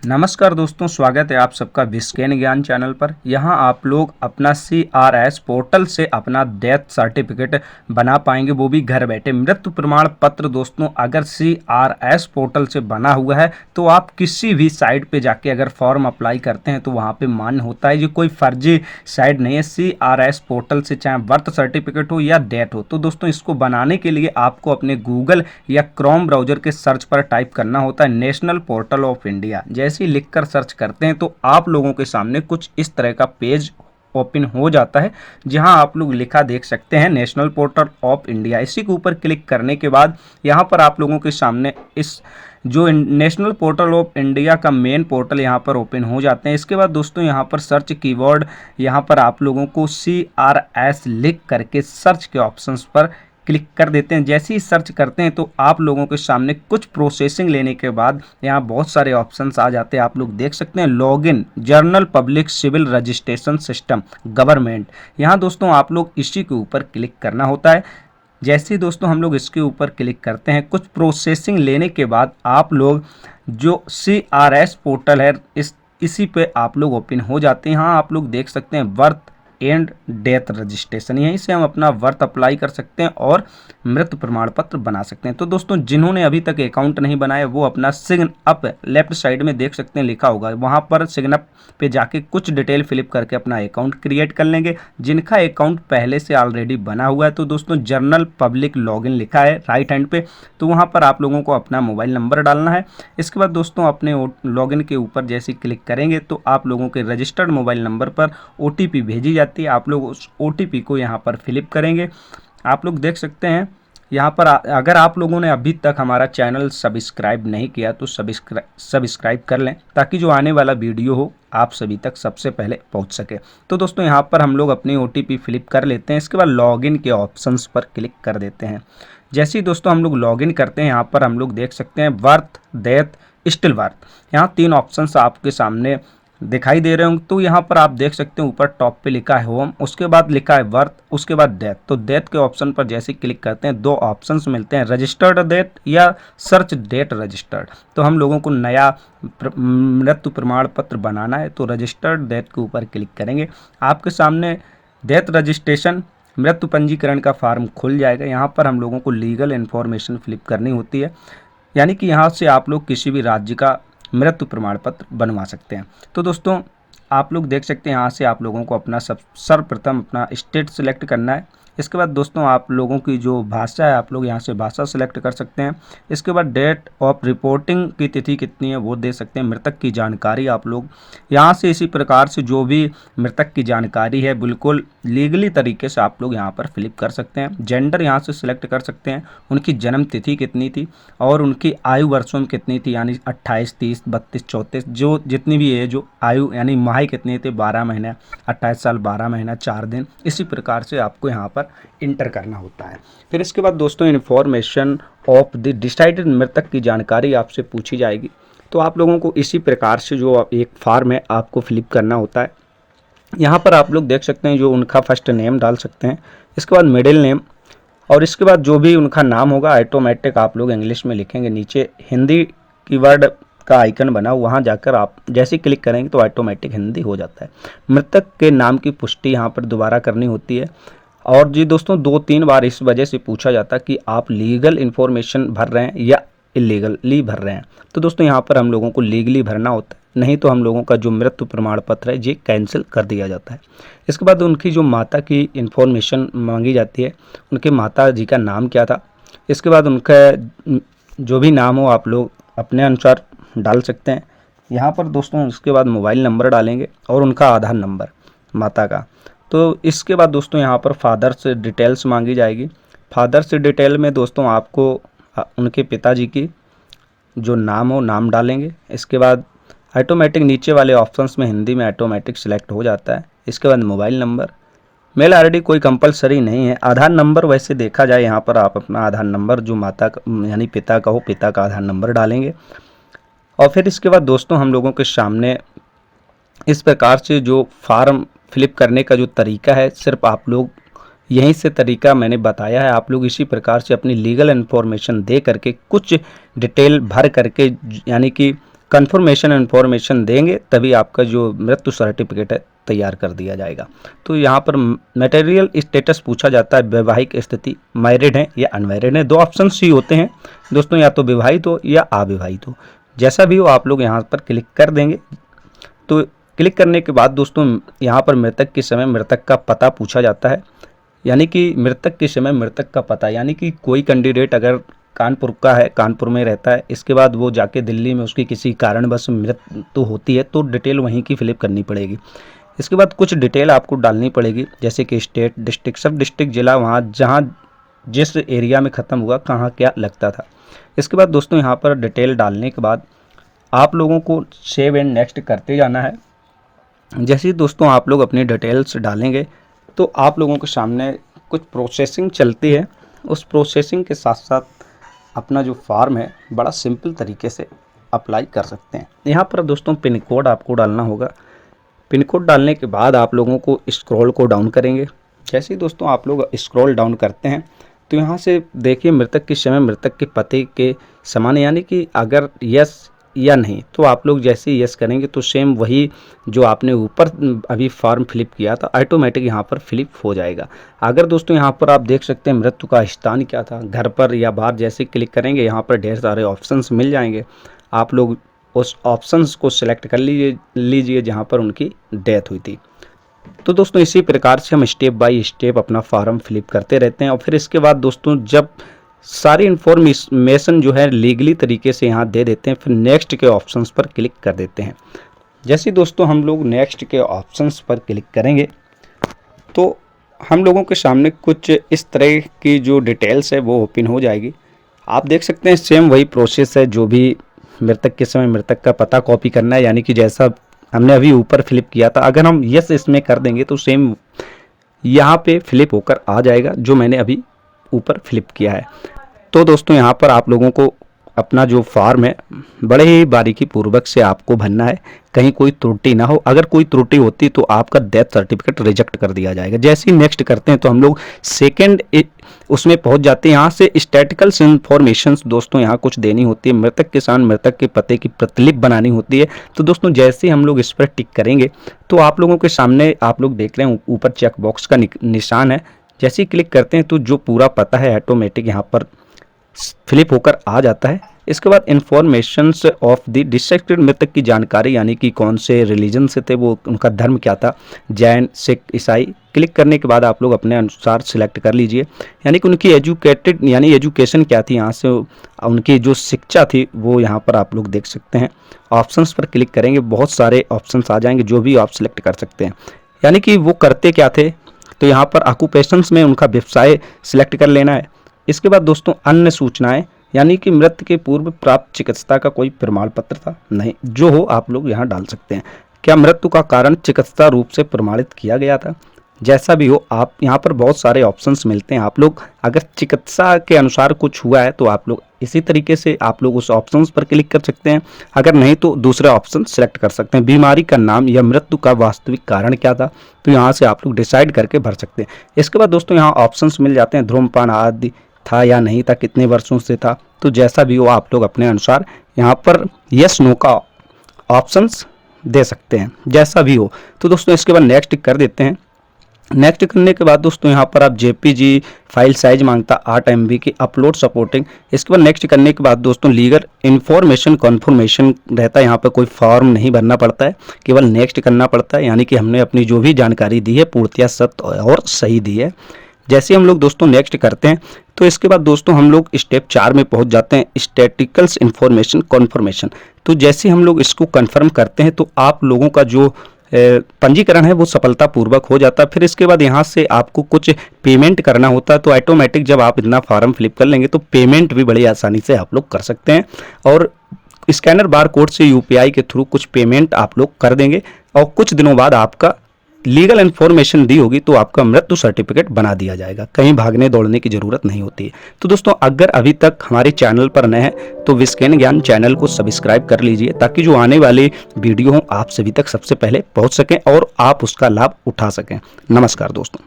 नमस्कार दोस्तों, स्वागत है आप सबका विस्कैन ज्ञान चैनल पर। यहाँ आप लोग अपना CRS पोर्टल से अपना डेथ सर्टिफिकेट बना पाएंगे, वो भी घर बैठे। मृत्यु प्रमाण पत्र दोस्तों अगर CRS पोर्टल से बना हुआ है तो आप किसी भी साइट पे जाके अगर फॉर्म अप्लाई करते हैं तो वहाँ पे मान्य होता है। ये कोई फर्जी साइट नहीं है। CRS पोर्टल से चाहे बर्थ सर्टिफिकेट हो या डेथ हो, तो दोस्तों इसको बनाने के लिए आपको अपने गूगल या क्रोम ब्राउजर के सर्च पर टाइप करना होता है नेशनल पोर्टल ऑफ इंडिया। जैसे ही लिखकर सर्च करते हैं तो आप लोगों के सामने कुछ इस तरह का पेज ओपन हो जाता है, जहां आप लोग लिखा देख सकते हैं नेशनल पोर्टल ऑफ इंडिया। इसी के ऊपर क्लिक करने के बाद यहां पर आप लोगों के सामने इस जो नेशनल पोर्टल ऑफ इंडिया का मेन पोर्टल यहां पर ओपन हो जाते हैं। इसके बाद दोस्तों यहां पर सर्च कीवर्ड, यहां पर आप लोगों को CRS लिख करके सर्च के ऑप्शंस पर क्लिक कर देते हैं। जैसे ही सर्च करते हैं तो आप लोगों के सामने कुछ प्रोसेसिंग लेने के बाद यहाँ बहुत सारे ऑप्शंस आ जाते हैं। आप लोग देख सकते हैं login general public civil registration system government. यहाँ दोस्तों आप लोग इसी के ऊपर क्लिक करना होता है। जैसे ही दोस्तों हम लोग इसके ऊपर क्लिक करते हैं, कुछ प्रोसेसिंग लेने के बाद आप लोग जो CRS पोर्टल है इसी पे आप लोग ओपन हो जाते हैं। यहाँ आप लोग देख सकते हैं बर्थ एंड डेथ रजिस्ट्रेशन, यहीं से हम अपना वर्थ अप्लाई कर सकते हैं और मृत्यु प्रमाण पत्र बना सकते हैं। तो दोस्तों जिन्होंने अभी तक अकाउंट नहीं बनाया वो अपना सिग्न अप लेफ्ट साइड में देख सकते हैं लिखा होगा, वहां पर सिग्न अप पे जाके कुछ डिटेल फिलिप करके अपना अकाउंट क्रिएट कर लेंगे। जिनका अकाउंट पहले से ऑलरेडी बना हुआ है तो दोस्तों जर्नल पब्लिक लॉगिन लिखा है राइट हैंड पे, तो वहां पर आप लोगों को अपना मोबाइल नंबर डालना है। इसके बाद दोस्तों अपने लॉगिन के ऊपर जैसे क्लिक करेंगे तो आप लोगों के रजिस्टर्ड मोबाइल नंबर पर OTP भेजी जाती है। आप लोग उस OTP को यहाँ पर फिलिप करेंगे। आप लोग देख सकते हैं यहाँ पर अगर आप लोगों ने अभी तक हमारा चैनल सब्सक्राइब नहीं किया तो सब्सक्राइब कर लें, ताकि जो आने वाला वीडियो हो आप सभी तक सबसे पहले पहुँच सके। तो दोस्तों यहाँ पर हम लोग अपनी OTP फिलिप कर लेते हैं। इसके बाद लॉगिन के ऑप्शंस पर क्लिक कर देते हैं। जैसे ही दोस्तों हम लोग लॉगिन करते हैं, यहाँ पर हम लोग देख सकते हैं बर्थ डेथ स्टिल बर्थ, यहाँ 3 ऑप्शंस आपके सामने दिखाई दे रहे होंगे। तो यहाँ पर आप देख सकते हैं ऊपर टॉप पे लिखा है होम, उसके बाद लिखा है बर्थ, उसके बाद डेथ। तो डेथ के ऑप्शन पर जैसे क्लिक करते हैं 2 ऑप्शंस मिलते हैं, रजिस्टर्ड डेथ या सर्च डेट रजिस्टर्ड। तो हम लोगों को नया मृत्यु प्रमाण पत्र बनाना है तो रजिस्टर्ड डेथ के ऊपर क्लिक करेंगे। आपके सामने डेथ रजिस्ट्रेशन मृत्यु पंजीकरण का फॉर्म खुल जाएगा। यहाँ पर हम लोगों को लीगल इन्फॉर्मेशन फिलिप करनी होती है, यानी कि यहाँ से आप लोग किसी भी राज्य का मृत्यु प्रमाण पत्र बनवा सकते हैं। तो दोस्तों आप लोग देख सकते हैं यहाँ से आप लोगों को अपना सर्वप्रथम अपना स्टेट सिलेक्ट करना है। इसके बाद दोस्तों आप लोगों की जो भाषा है आप लोग यहाँ से भाषा सेलेक्ट कर सकते हैं। इसके बाद डेट ऑफ रिपोर्टिंग की तिथि कितनी है वो दे सकते हैं। मृतक की जानकारी आप लोग यहाँ से इसी प्रकार से जो भी मृतक की जानकारी है बिल्कुल लीगली तरीके से आप लोग यहाँ पर फिलिप कर सकते हैं। जेंडर यहाँ से सिलेक्ट कर सकते हैं, उनकी जन्म तिथि कितनी थी और उनकी आयु वर्षों में कितनी थी, यानी 28, 30, 32, 34 जो जितनी भी है जो आयु यानी माह कितने थे, 12 महीने, 28 साल 12 महीना 4 दिन। इसी प्रकार से आपको यहाँ पर इंटर करना होता है। फिर इसके बाद दोस्तों इन्फॉर्मेशन ऑफ द डिसाइडेड मृतक की जानकारी आपसे पूछी जाएगी। तो आप लोगों को इसी प्रकार से जो एक फॉर्म है आपको फिलिप करना होता है। यहाँ पर आप लोग देख सकते हैं जो उनका फर्स्ट नेम डाल सकते हैं, इसके बाद मिडिल नेम और इसके बाद जो भी उनका नाम होगा ऑटोमेटिक आप लोग इंग्लिश में लिखेंगे। नीचे हिंदी कीवर्ड का आइकन बना, वहाँ जाकर आप जैसे क्लिक करेंगे तो ऑटोमेटिक हिंदी हो जाता है। मृतक के नाम की पुष्टि यहाँ पर दोबारा करनी होती है। और जी दोस्तों 2-3 बार इस वजह से पूछा जाता है कि आप लीगल इन्फॉर्मेशन भर रहे हैं या इलीगली भर रहे हैं। तो दोस्तों यहाँ पर हम लोगों को लीगली भरना होता है, नहीं तो हम लोगों का जो मृत्यु प्रमाण पत्र है ये कैंसिल कर दिया जाता है। इसके बाद उनकी जो माता की इन्फॉर्मेशन मांगी जाती है, उनके माता जी का नाम क्या था। इसके बाद उनका जो भी नाम हो आप लोग अपने अनुसार डाल सकते हैं। यहाँ पर दोस्तों उसके बाद मोबाइल नंबर डालेंगे और उनका आधार नंबर माता का। तो इसके बाद दोस्तों यहाँ पर फादर से डिटेल्स मांगी जाएगी। फादर से डिटेल में दोस्तों आपको उनके पिताजी की जो नाम हो नाम डालेंगे। इसके बाद ऑटोमेटिक नीचे वाले ऑप्शंस में हिंदी में ऑटोमेटिक सिलेक्ट हो जाता है। इसके बाद मोबाइल नंबर, मेल आईडी कोई कंपलसरी नहीं है। आधार नंबर वैसे देखा जाए यहाँ पर आप अपना आधार नंबर जो माता का यानी पिता का हो, पिता का आधार नंबर डालेंगे। और फिर इसके बाद दोस्तों हम लोगों के सामने इस प्रकार से जो फॉर्म फिलिप करने का जो तरीका है सिर्फ आप लोग यहीं से तरीका मैंने बताया है। आप लोग इसी प्रकार से अपनी लीगल इन्फॉर्मेशन दे करके कुछ डिटेल भर करके यानी कि कंफर्मेशन इन्फॉर्मेशन देंगे तभी आपका जो मृत्यु सर्टिफिकेट है तैयार कर दिया जाएगा। तो यहाँ पर मटेरियल स्टेटस पूछा जाता है, वैवाहिक स्थिति, मैरिड है या अनमैरिड है। 2 ऑप्शन ही होते हैं दोस्तों, या तो विवाहित हो या अविवाहित हो। जैसा भी हो आप लोग यहाँ पर क्लिक कर देंगे। तो क्लिक करने के बाद दोस्तों यहाँ पर मृतक के समय मृतक का पता पूछा जाता है, यानी कि मृतक के समय मृतक का पता, यानी कि कोई कैंडिडेट अगर कानपुर का है, कानपुर में रहता है, इसके बाद वो जाके दिल्ली में उसकी किसी कारणवश मृत्यु होती है तो डिटेल वहीं की फिलअप करनी पड़ेगी। इसके बाद कुछ डिटेल आपको डालनी पड़ेगी, जैसे कि स्टेट, डिस्ट्रिक्ट, सब डिस्ट्रिक्ट, जिला, वहाँ जहाँ जिस एरिया में ख़त्म हुआ कहाँ क्या लगता था। इसके बाद दोस्तों यहाँ पर डिटेल डालने के बाद आप लोगों को सेव एंड नेक्स्ट करते जाना है। जैसे ही दोस्तों आप लोग अपनी डिटेल्स डालेंगे तो आप लोगों के सामने कुछ प्रोसेसिंग चलती है। उस प्रोसेसिंग के साथ साथ अपना जो फॉर्म है बड़ा सिंपल तरीके से अप्लाई कर सकते हैं। यहाँ पर दोस्तों पिन कोड आपको डालना होगा। पिन कोड डालने के बाद आप लोगों को स्क्रॉल को डाउन करेंगे। जैसे ही दोस्तों आप लोग स्क्रॉल डाउन करते हैं तो यहाँ से देखिए मृतक के समय मृतक के पते के समान, यानी कि अगर यस या नहीं, तो आप लोग जैसे ही यस करेंगे तो सेम वही जो आपने ऊपर अभी फॉर्म फिलिप किया था ऑटोमेटिक यहाँ पर फिलिप हो जाएगा। अगर दोस्तों यहाँ पर आप देख सकते हैं मृत्यु का स्थान क्या था, घर पर या बाहर, जैसे क्लिक करेंगे यहाँ पर ढेर सारे ऑप्शंस मिल जाएंगे। आप लोग उस ऑप्शंस को सिलेक्ट कर लीजिए जहाँ पर उनकी डेथ हुई थी। तो दोस्तों इसी प्रकार से हम स्टेप बाय स्टेप अपना फॉर्म फिलिप करते रहते हैं और फिर इसके बाद दोस्तों जब सारी इन्फॉर्मेशन जो है लीगली तरीके से यहाँ दे देते हैं, फिर नेक्स्ट के ऑप्शंस पर क्लिक कर देते हैं। जैसे दोस्तों हम लोग नेक्स्ट के ऑप्शंस पर क्लिक करेंगे तो हम लोगों के सामने कुछ इस तरह की जो डिटेल्स है वो ओपन हो जाएगी। आप देख सकते हैं सेम वही प्रोसेस है, जो भी मृतक के समय मृतक का पता कॉपी करना है, यानी कि जैसा हमने अभी ऊपर फिलिप किया था। अगर हम यस इसमें कर देंगे तो सेम यहाँ पे फिलिप होकर आ जाएगा जो मैंने अभी ऊपर फिलिप किया है। तो दोस्तों यहाँ पर आप लोगों को अपना जो फॉर्म है बड़े ही बारीकी पूर्वक से आपको भरना है, कहीं कोई त्रुटि ना हो। अगर कोई त्रुटि होती तो आपका डेथ सर्टिफिकेट रिजेक्ट कर दिया जाएगा। जैसे ही नेक्स्ट करते हैं तो हम लोग सेकंड उसमें पहुंच जाते हैं। यहाँ से स्टैटिकल इन्फॉर्मेशन दोस्तों यहाँ कुछ देनी होती है। मृतक किसान मृतक के पते की प्रतिलिपि बनानी होती है। तो दोस्तों जैसे ही हम लोग इस पर टिक करेंगे तो आप लोगों के सामने आप लोग देख रहे हैं ऊपर चेक बॉक्स का निशान है। जैसे ही क्लिक करते हैं तो जो पूरा पता है ऑटोमेटिक यहाँ पर फिलिप होकर आ जाता है। इसके बाद इन्फॉर्मेशंस ऑफ द डिसेक्टेड मृतक की जानकारी, यानी कि कौन से रिलीजन से थे, वो उनका धर्म क्या था, जैन, सिख, ईसाई। क्लिक करने के बाद आप लोग अपने अनुसार सिलेक्ट कर लीजिए, यानी कि उनकी एजुकेटेड यानी एजुकेशन क्या थी, यहाँ से उनकी जो शिक्षा थी वो यहाँ पर आप लोग देख सकते हैं। ऑप्शंस पर क्लिक करेंगे, बहुत सारे ऑप्शंस आ जाएंगे जो भी आप सिलेक्ट कर सकते हैं, यानी कि वो करते क्या थे। तो यहाँ पर ऑक्यूपेशंस में उनका व्यवसाय सिलेक्ट कर लेना है। इसके बाद दोस्तों अन्य सूचनाएं, यानी कि मृत्यु के पूर्व प्राप्त चिकित्सा का कोई प्रमाण पत्र था, नहीं, जो हो आप लोग यहाँ डाल सकते हैं। क्या मृत्यु का कारण चिकित्सा रूप से प्रमाणित किया गया था, जैसा भी हो। आप यहाँ पर बहुत सारे ऑप्शंस मिलते हैं। आप लोग अगर चिकित्सा के अनुसार कुछ हुआ है तो आप लोग इसी तरीके से आप लोग उस ऑप्शंस पर क्लिक कर सकते हैं। अगर नहीं तो दूसरा ऑप्शन सेलेक्ट कर सकते हैं। बीमारी का नाम या मृत्यु का वास्तविक कारण क्या था, तो यहाँ से आप लोग डिसाइड करके भर सकते हैं। इसके बाद दोस्तों यहाँ ऑप्शंस मिल जाते हैं, धूम्रपान आदि था या नहीं था, कितने वर्षों से था। तो जैसा भी हो आप लोग अपने अनुसार यहाँ पर यस नो का ऑप्शंस दे सकते हैं, जैसा भी हो। तो दोस्तों इसके बाद नेक्स्ट कर देते हैं। नेक्स्ट करने के बाद दोस्तों यहाँ पर आप जेपीजी फाइल साइज मांगता 8 MB की, अपलोड सपोर्टिंग। इसके बाद नेक्स्ट करने के बाद दोस्तों लीगल इन्फॉर्मेशन कन्फर्मेशन रहता है। यहाँ पर कोई फॉर्म नहीं भरना पड़ता है, केवल नेक्स्ट करना पड़ता है, यानी कि हमने अपनी जो भी जानकारी दी है पूर्णतया सत्य और सही दी है। जैसे हम लोग दोस्तों नेक्स्ट करते हैं तो इसके बाद दोस्तों हम लोग स्टेप 4 में पहुंच जाते हैं, स्टैटिकल्स इन्फॉर्मेशन कन्फर्मेशन। तो जैसे हम लोग इसको कन्फर्म करते हैं तो आप लोगों का जो पंजीकरण है वो सफलतापूर्वक हो जाता है। फिर इसके बाद यहाँ से आपको कुछ पेमेंट करना होता है। तो ऑटोमेटिक जब आप इतना फॉर्म फिलिप कर लेंगे तो पेमेंट भी बड़ी आसानी से आप लोग कर सकते हैं, और स्कैनर बार कोड से UPI के थ्रू कुछ पेमेंट आप लोग कर देंगे और कुछ दिनों बाद आपका लीगल इन्फॉर्मेशन दी होगी तो आपका मृत्यु सर्टिफिकेट बना दिया जाएगा। कहीं भागने दौड़ने की ज़रूरत नहीं होती है। तो दोस्तों अगर अभी तक हमारे चैनल पर नए हैं तो विस्कैन ज्ञान चैनल को सब्सक्राइब कर लीजिए, ताकि जो आने वाली वीडियो हो आप सभी तक सबसे पहले पहुंच सकें और आप उसका लाभ उठा सकें। नमस्कार दोस्तों।